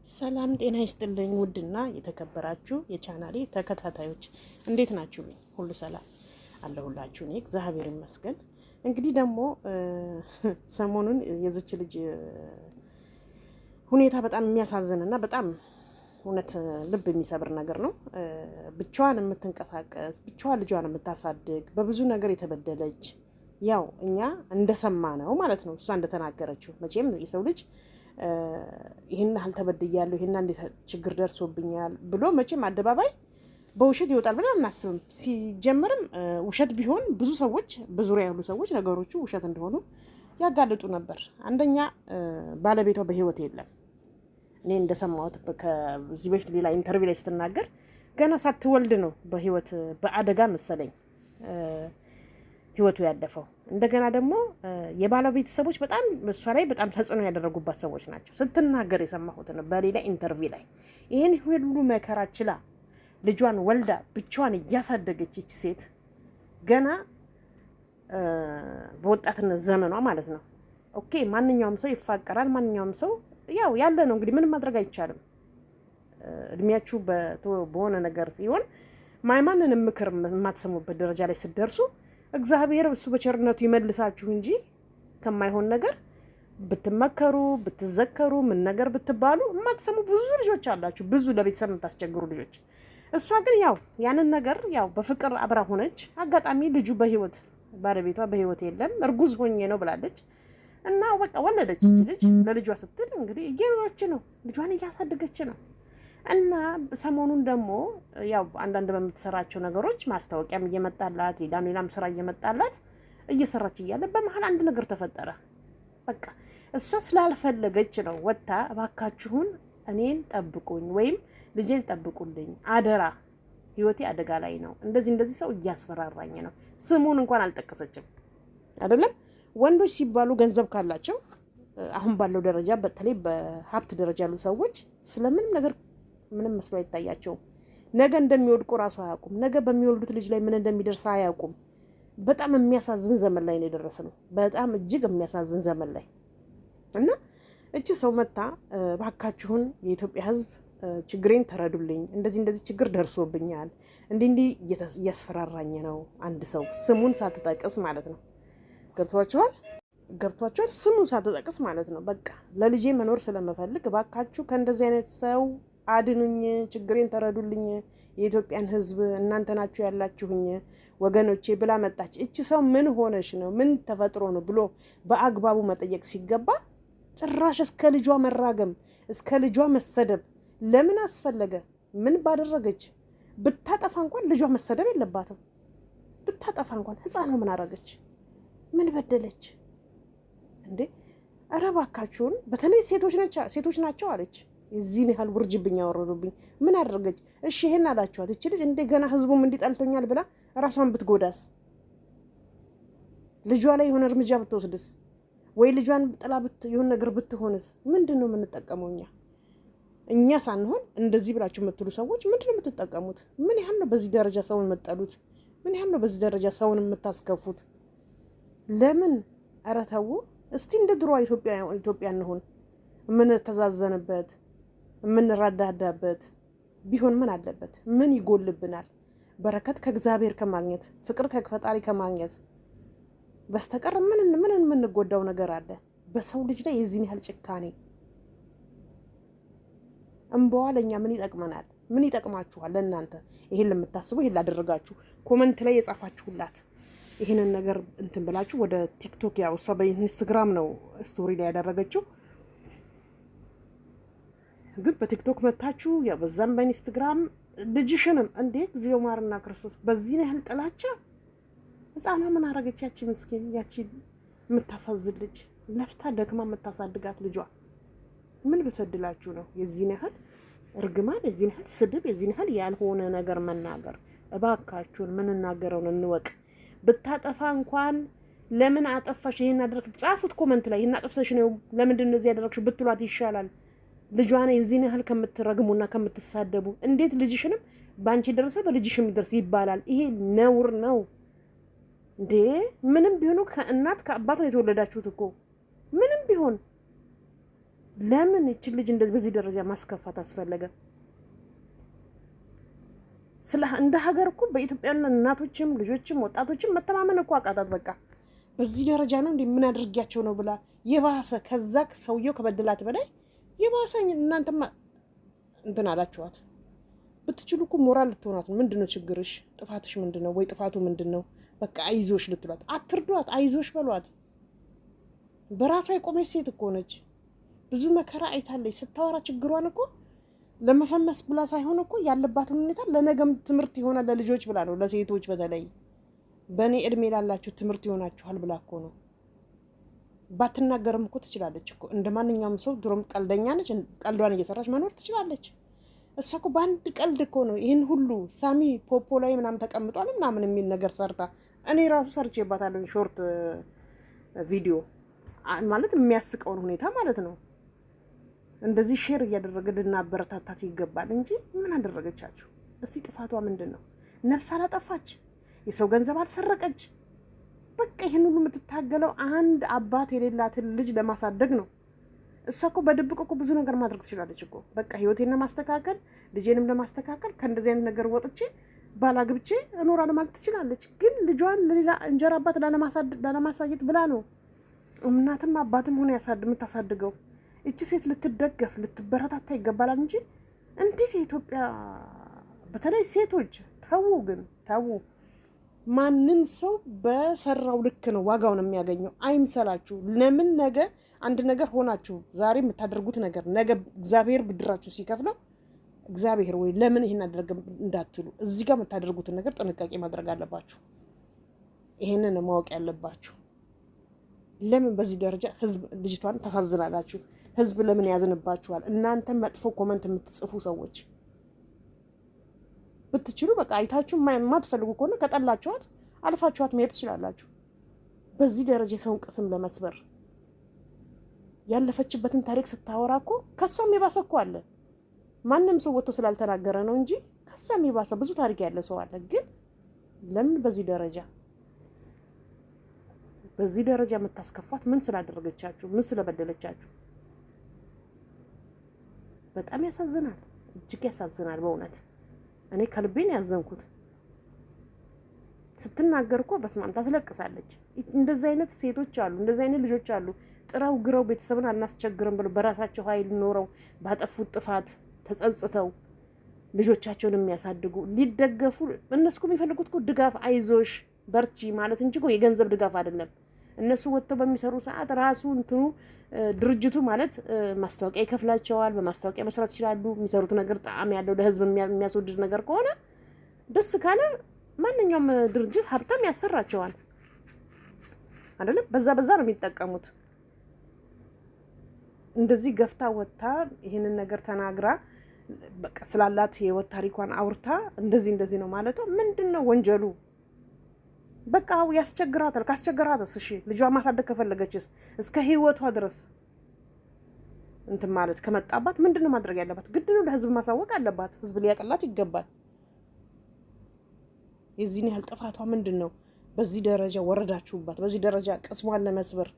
ሰላም ጤና ይስጥልኝ ውድና የተከበራችሁ የቻናሌ ተከታታዮች እንዴት ናችሁ? ሁሉ ሰላም አለሁላችሁ። እኔ እግዚአብሔር ይመስገን። እንግዲህ ደግሞ ሰሞኑን የዚች ልጅ ሁኔታ በጣም የሚያሳዝንና በጣም እውነት ልብ የሚሰብር ነገር ነው። ብቻዋን የምትንቀሳቀስ ብቻዋን ልጇን የምታሳድግ በብዙ ነገር የተበደለች ያው እኛ እንደሰማ ነው ማለት ነው። እሷ እንደተናገረችው መቼም የሰው ልጅ ይሄን ያህል ተበድያለሁ ይሄን አንድ ችግር ደርሶብኛል ብሎ መቼም አደባባይ በውሸት ይወጣል ብለን አናስብም። ሲጀምርም ውሸት ቢሆን ብዙ ሰዎች በዙሪያ ያሉ ሰዎች ነገሮቹ ውሸት እንደሆኑ ያጋልጡ ነበር። አንደኛ ባለቤቷ በህይወት የለም። እኔ እንደሰማሁት ከዚህ በፊት ሌላ ኢንተርቪው ላይ ስትናገር ገና ሳትወልድ ነው በህይወት በአደጋ መሰለኝ ህይወቱ ያለፈው። እንደገና ደግሞ የባለቤት ቤተሰቦች በጣም እሷ ላይ በጣም ተጽዕኖ ያደረጉባት ሰዎች ናቸው ስትናገር የሰማሁት ነው በሌላ ኢንተርቪው ላይ። ይሄን ሁሉ መከራ ችላ ልጇን ወልዳ ብቻዋን እያሳደገች ይች ሴት ገና በወጣትነት ዘመኗ ማለት ነው። ኦኬ ማንኛውም ሰው ይፋቀራል፣ ማንኛውም ሰው ያው ያለ ነው እንግዲህ ምንም ማድረግ አይቻልም። እድሜያችሁ በሆነ ነገር ሲሆን ማንንም ምክር የማትሰሙበት ደረጃ ላይ ስትደርሱ እግዚአብሔር እሱ በቸርነቱ ይመልሳችሁ እንጂ ከማይሆን ነገር ብትመከሩ ብትዘከሩ ምን ነገር ብትባሉ የማትሰሙ ብዙ ልጆች አላችሁ፣ ብዙ ለቤተሰብ የምታስቸግሩ ልጆች። እሷ ግን ያው ያንን ነገር ያው በፍቅር አብራ ሆነች። አጋጣሚ ልጁ በህይወት ባለቤቷ በህይወት የለም፣ እርጉዝ ሆኜ ነው ብላለች እና በቃ ወለደች። ልጅ ለልጇ ስትል እንግዲህ እየኖረች ነው፣ ልጇን እያሳደገች ነው። እና ሰሞኑን ደግሞ ያው አንዳንድ በምትሰራቸው ነገሮች ማስታወቂያም እየመጣላት ሌላም ስራ እየመጣላት እየሰራች እያለ በመሀል አንድ ነገር ተፈጠረ። በቃ እሷ ስላልፈለገች ነው ወጥታ እባካችሁን እኔን ጠብቁኝ ወይም ልጄን ጠብቁልኝ አደራ፣ ህይወቴ አደጋ ላይ ነው፣ እንደዚህ ሰው እያስፈራራኝ ነው። ስሙን እንኳን አልጠቀሰችም። አይደለም ወንዶች ሲባሉ ገንዘብ ካላቸው አሁን ባለው ደረጃ በተለይ በሀብት ደረጃ ያሉ ሰዎች ስለምንም ነገር ምንም መስሎ አይታያቸውም። ነገ እንደሚወድቁ ራሱ አያውቁም። ነገ በሚወልዱት ልጅ ላይ ምን እንደሚደርስ አያውቁም። በጣም የሚያሳዝን ዘመን ላይ ነው የደረስነው። በጣም እጅግ የሚያሳዝን ዘመን ላይ እና እቺ ሰው መታ ባካችሁን የኢትዮጵያ ሕዝብ ችግሬን ተረዱልኝ፣ እንደዚህ ችግር ደርሶብኛል፣ እንዲህ እያስፈራራኝ ነው። አንድ ሰው ስሙን ሳትጠቅስ ማለት ነው። ገብቷቸዋል። ስሙን ሳትጠቅስ ማለት ነው። በቃ ለልጄ መኖር ስለምፈልግ ባካችሁ ከእንደዚህ አይነት ሰው አድኑኝ፣ ችግሬን ተረዱልኝ፣ የኢትዮጵያን ህዝብ እናንተ ናችሁ ያላችሁኝ ወገኖቼ ብላ መጣች። እቺ ሰው ምን ሆነሽ ነው ምን ተፈጥሮ ነው ብሎ በአግባቡ መጠየቅ ሲገባ ጭራሽ እስከ ልጇ መራገም እስከ ልጇ መሰደብ ለምን አስፈለገ? ምን ባደረገች? ብታጠፋ እንኳን ልጇ መሰደብ የለባትም። ብታጠፋ እንኳን ህፃኗ ምን አረገች? ምን በደለች እንዴ? ኧረ እባካችሁን በተለይ ሴቶች ናቸው አለች። የዚህን ያህል ውርጅብኝ ያወረዱብኝ ምን አደረገች? እሺ ይሄን አላችኋት። እቺ ልጅ እንደገና ህዝቡም እንዲጠልቶኛል ብላ ራሷን ብትጎዳስ? ልጇ ላይ የሆነ እርምጃ ብትወስድስ? ወይ ልጇን ጥላ የሆነ ነገር ብትሆንስ? ምንድን ነው የምንጠቀመው እኛ ሳንሆን እንደዚህ ብላችሁ የምትሉ ሰዎች ምንድን ነው የምትጠቀሙት? ምን ያህል ነው በዚህ ደረጃ ሰውን የምትጠሉት? ምን ያህል ነው በዚህ ደረጃ ሰውን የምታስከፉት? ለምን? ኧረ ተው እስቲ እንደ ድሮ ኢትዮጵያ እንሆን፣ የምንተዛዘንበት የምንረዳዳበት ቢሆን ምን አለበት? ምን ይጎልብናል? በረከት ከእግዚአብሔር ከማግኘት ፍቅር ከፈጣሪ ከማግኘት በስተቀር ምን የምንጎዳው ነገር አለ? በሰው ልጅ ላይ የዚህን ያህል ጭካኔ እንበዋ ለእኛ ምን ይጠቅመናል? ምን ይጠቅማችኋል? ለእናንተ ይሄን ለምታስቡ ይሄን ላደረጋችሁ ኮመንት ላይ የጻፋችሁላት ይሄንን ነገር እንትን ብላችሁ ወደ ቲክቶክ ያው እሷ በኢንስታግራም ነው ስቶሪ ላይ ያደረገችው፣ ግን በቲክቶክ መታችሁ ያው በዛም በኢንስታግራም ልጅሽንም እንዴ እግዚኦ ማርና ክርስቶስ በዚህ ያህል ጥላቻ። ህፃኗ ምን አረገች? ያቺ ምስኪን ያቺ የምታሳዝን ልጅ ለፍታ ደክማ የምታሳድጋት ልጇ ምን ብትወድላችሁ ነው የዚህን ያህል እርግማን፣ የዚህን ያህል ስድብ፣ የዚህን ያህል ያልሆነ ነገር መናገር? እባካችሁን ምንናገረውን እንወቅ። ብታጠፋ እንኳን ለምን አጠፋሽ ይሄን አደረግሽ ጻፉት ኮመንት ላይ። ይሄን አጠፍተሽ ነው ለምንድን ነው እዚህ ያደረግሽ ብትሏት ይሻላል። ልጇን የዚህን ያህል ከምትረግሙና ከምትሳደቡ እንዴት ልጅሽንም ባንቺ ደረሰ በልጅሽም ይደርስ ይባላል? ይሄ ነውር ነው እንዴ! ምንም ቢሆኑ ከእናት ከአባት ነው የተወለዳችሁት እኮ ምንም ቢሆን ለምን እቺ ልጅ እንደዚህ በዚህ ደረጃ ማስከፋት አስፈለገ? እንደ ሀገር እኮ በኢትዮጵያ እናቶችም ልጆችም ወጣቶችም መተማመን እኮ አቃታት። በቃ በዚህ ደረጃ ነው እንዴ? ምን አድርጊያቸው ነው ብላ የባሰ ከዛ ሰውየው ከበደላት በላይ የባሰ እናንተማ እንትን አላችኋት። ብትችሉ እኮ ሞራል ልትሆናት። ምንድነው ችግርሽ? ጥፋትሽ ምንድነው? ወይ ጥፋቱ ምንድነው? በቃ አይዞሽ ልትሏት፣ አትርዷት፣ አይዞሽ በሏት። በራሷ የቆመች ሴት እኮ ነች። ብዙ መከራ አይታለች። ስታወራ ችግሯን እኮ ለመፈመስ ብላ ሳይሆን እኮ ያለባትን ሁኔታ ለነገም ትምህርት ይሆናል ለልጆች ብላ ነው። ለሴቶች በተለይ በእኔ እድሜ ላላችሁ ትምህርት ይሆናችኋል ብላ እኮ ነው። ባትናገርም እኮ ትችላለች እኮ እንደ ማንኛውም ሰው። ድሮም ቀልደኛ ነች። ቀልዷን እየሰራች መኖር ትችላለች። እሷ እኮ በአንድ ቀልድ እኮ ነው ይህን ሁሉ ሳሚ ፖፖ ላይ ምናምን ተቀምጧል ምናምን የሚል ነገር ሰርታ፣ እኔ ራሱ ሰርቼባታለሁ ሾርት ቪዲዮ ማለት የሚያስቀውን ሁኔታ ማለት ነው። እንደዚህ ሼር እያደረገ ልናበረታታት ይገባል እንጂ ምን አደረገቻችሁ? እስቲ ጥፋቷ ምንድን ነው? ነፍስ አላጠፋች፣ የሰው ገንዘብ አልሰረቀች። በቃ ይህን ሁሉ የምትታገለው አንድ አባት የሌላትን ልጅ ለማሳደግ ነው። እሷ እኮ በድብቅ እኮ ብዙ ነገር ማድረግ ትችላለች እኮ። በቃ ህይወቴን ለማስተካከል ልጄንም ለማስተካከል ከእንደዚህ አይነት ነገር ወጥቼ ባላግብቼ እኖራለሁ ማለት ትችላለች። ግን ልጇን ለሌላ እንጀራ አባት ላለማሳየት ብላ ነው እናትም አባትም ሆነ የምታሳድገው። እቺ ሴት ልትደገፍ ልትበረታታ ይገባላል እንጂ እንዴት የኢትዮጵያ በተለይ ሴቶች ተው፣ ግን ተው። ማንም ሰው በሰራው ልክ ነው ዋጋውን የሚያገኘው። አይምሰላችሁ። ለምን ነገ አንድ ነገር ሆናችሁ ዛሬ የምታደርጉት ነገር ነገ እግዚአብሔር ብድራችሁ ሲከፍለው እግዚአብሔር ወይ ለምን ይሄን አደረገ እንዳትሉ፣ እዚህ ጋር የምታደርጉትን ነገር ጥንቃቄ ማድረግ አለባችሁ። ይሄንን ማወቅ ያለባችሁ። ለምን በዚህ ደረጃ ህዝብ ልጅቷን ታሳዝናላችሁ? ህዝብ ለምን ያዝንባችኋል? እናንተ መጥፎ ኮመንት የምትጽፉ ሰዎች ብትችሉ በቃ አይታችሁ የማትፈልጉ ከሆነ ከጠላችኋት አልፋችኋት መሄድ ትችላላችሁ። በዚህ ደረጃ የሰውን ቅስም ለመስበር ያለፈችበትን ታሪክ ስታወራ እኮ ከሷም የባሰ እኮ አለ። ማንም ሰው ወጥቶ ስላልተናገረ ነው እንጂ ከሷም የባሰ ብዙ ታሪክ ያለ ሰው አለ። ግን ለምን በዚህ ደረጃ የምታስከፋት? ምን ስላደረገቻችሁ? ምን ስለበደለቻችሁ? በጣም ያሳዝናል፣ እጅግ ያሳዝናል በእውነት። እኔ ከልቤን ያዘንኩት ስትናገር እኮ በስማም ታስለቅሳለች። እንደዚህ አይነት ሴቶች አሉ፣ እንደዚህ አይነት ልጆች አሉ። ጥረው ግረው ቤተሰብን አናስቸግርም ብለው በራሳቸው ኃይል ኖረው ባጠፉት ጥፋት ተጸጽተው ልጆቻቸውን የሚያሳድጉ ሊደገፉ። እነሱ የሚፈልጉት እኮ ድጋፍ፣ አይዞሽ በርቺ ማለት እንጂ እኮ የገንዘብ ድጋፍ አይደለም። እነሱ ወጥተው በሚሰሩ ሰዓት ራሱ እንትኑ ድርጅቱ ማለት ማስታወቂያ ይከፍላቸዋል። በማስታወቂያ መስራት ይችላሉ። የሚሰሩት ነገር ጣዕም ያለው ለህዝብ የሚያስወድድ ነገር ከሆነ ደስ ካለ ማንኛውም ድርጅት ሀብታም ያሰራቸዋል አይደለም? በዛ ነው የሚጠቀሙት። እንደዚህ ገፍታ ወጥታ ይህንን ነገር ተናግራ በቃ ስላላት የህይወት ታሪኳን አውርታ እንደዚህ ነው ማለቷ ምንድነው ወንጀሉ? በቃ ያስቸግራታል። ካስቸግራትስ እሺ ልጇን ማሳደግ ከፈለገችስ እስከ ህይወቷ ድረስ እንትን ማለት ከመጣባት ምንድነው ማድረግ ያለባት? ግድ ነው ለህዝብ ማሳወቅ አለባት። ህዝብ ሊያቀላት ይገባል። የዚህን ያህል ጥፋቷ ምንድነው? በዚህ ደረጃ ወረዳችሁባት፣ በዚህ ደረጃ ቅስሟን ለመስበር።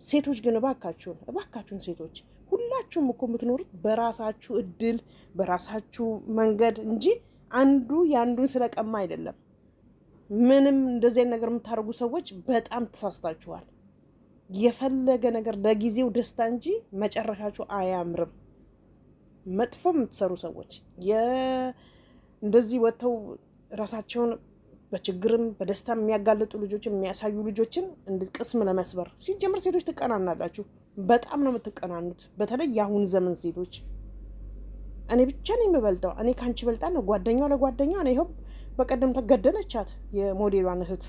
ሴቶች ግን እባካችሁን ሴቶች ሁላችሁም እኮ የምትኖሩት በራሳችሁ እድል በራሳችሁ መንገድ እንጂ አንዱ የአንዱን ስለቀማ አይደለም። ምንም እንደዚህ አይነት ነገር የምታደርጉ ሰዎች በጣም ተሳስታችኋል። የፈለገ ነገር ለጊዜው ደስታ እንጂ መጨረሻችሁ አያምርም። መጥፎ የምትሰሩ ሰዎች እንደዚህ ወጥተው ራሳቸውን በችግርም በደስታ የሚያጋልጡ ልጆችን የሚያሳዩ ልጆችን ቅስም ለመስበር ሲጀምር ሴቶች ትቀናናላችሁ። በጣም ነው የምትቀናኑት። በተለይ የአሁን ዘመን ሴቶች እኔ ብቻ ነው የምበልጠው፣ እኔ ካንቺ በልጣ ነው ጓደኛዋ ለጓደኛዋ ነው። ይኸው በቀደም ተገደለቻት የሞዴሏን እህት።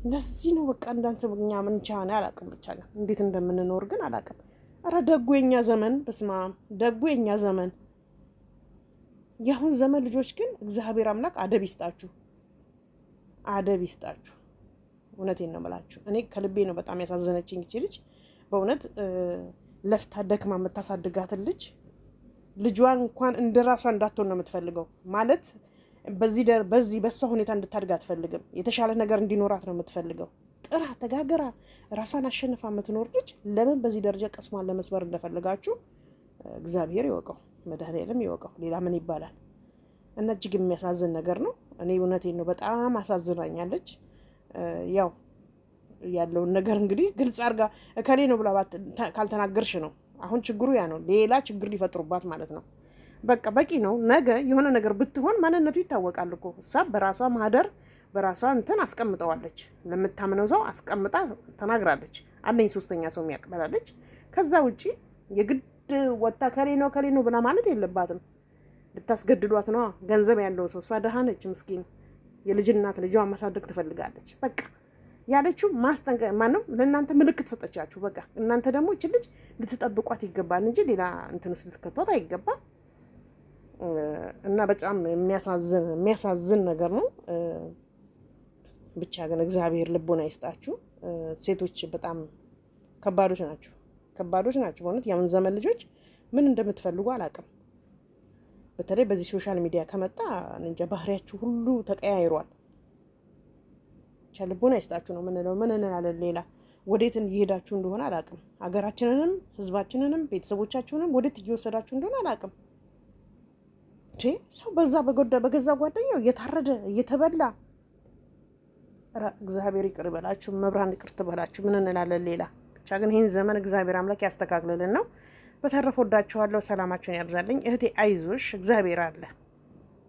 ለዚህ ነው በቃ እንዳንሰብኛ ምን ቻና አላውቅም። ብቻ ግን እንዴት እንደምንኖር ግን አላውቅም። ኧረ ደጉ የኛ ዘመን፣ በስመ አብ ደጉ የኛ ዘመን። የአሁን ዘመን ልጆች ግን እግዚአብሔር አምላክ አደብ ይስጣችሁ፣ አደብ ይስጣችሁ። እውነቴን ነው የምላችሁ። እኔ ከልቤ ነው በጣም ያሳዘነችኝ ይቺ ልጅ በእውነት ለፍታ ደክማ የምታሳድጋትን ልጇን እንኳን እንደራሷ እንዳትሆን ነው የምትፈልገው። ማለት በዚህ በሷ ሁኔታ እንድታድግ አትፈልግም። የተሻለ ነገር እንዲኖራት ነው የምትፈልገው። ጥራ ተጋገራ ራሷን አሸንፋ የምትኖር ልጅ ለምን በዚህ ደረጃ ቀስሟን ለመስበር እንደፈለጋችሁ እግዚአብሔር ይወቀው፣ መድኃኒዓለም ይወቀው። ሌላ ምን ይባላል? እና እጅግ የሚያሳዝን ነገር ነው። እኔ እውነቴን ነው በጣም አሳዝናኛለች። ያው ያለውን ነገር እንግዲህ ግልጽ አድርጋ እከሌ ነው ብላ ካልተናገርሽ ነው አሁን ችግሩ ያ ነው። ሌላ ችግር ሊፈጥሩባት ማለት ነው። በቃ በቂ ነው። ነገ የሆነ ነገር ብትሆን ማንነቱ ይታወቃል እኮ። እሷ በራሷ ማህደር በራሷ እንትን አስቀምጠዋለች። ለምታምነው ሰው አስቀምጣ ተናግራለች። አለኝ ሶስተኛ ሰው የሚያቅበላለች። ከዛ ውጪ የግድ ወጣ ከሌ ነው ብላ ማለት የለባትም። ልታስገድዷት ነው። ገንዘብ ያለው ሰው እሷ ደሃ ነች፣ ምስኪን የልጅ እናት ልጇን ማሳደግ ትፈልጋለች። በቃ ያለችው ማስጠንቀቅ ማንም ለእናንተ ምልክት ሰጠቻችሁ። በቃ እናንተ ደግሞ እቺ ልጅ ልትጠብቋት ይገባል እንጂ ሌላ እንትን ውስጥ ልትከቷት አይገባም። እና በጣም የሚያሳዝን ነገር ነው። ብቻ ግን እግዚአብሔር ልቦና ይስጣችሁ። ሴቶች በጣም ከባዶች ናቸው በእውነት። የአሁን ዘመን ልጆች ምን እንደምትፈልጉ አላውቅም። በተለይ በዚህ ሶሻል ሚዲያ ከመጣ እንጃ ባህሪያችሁ ሁሉ ተቀያይሯል። ብቻ ልቦና ይስጣችሁ ነው ምንለው። ምን እንላለን ሌላ? ወዴት እየሄዳችሁ እንደሆነ አላውቅም። ሀገራችንንም ህዝባችንንም ቤተሰቦቻችሁንም ወዴት እየወሰዳችሁ እንደሆነ አላውቅም። ሰው በገዛ ጓደኛው እየታረደ እየተበላ፣ እግዚአብሔር ይቅር ይበላችሁ፣ መብራን ይቅር ትበላችሁ። ምን እንላለን ሌላ? ብቻ ግን ይህን ዘመን እግዚአብሔር አምላክ ያስተካክልልን ነው። በተረፈ ወዳችኋለሁ። ሰላማችሁን ያብዛልኝ። እህቴ አይዞሽ፣ እግዚአብሔር አለ።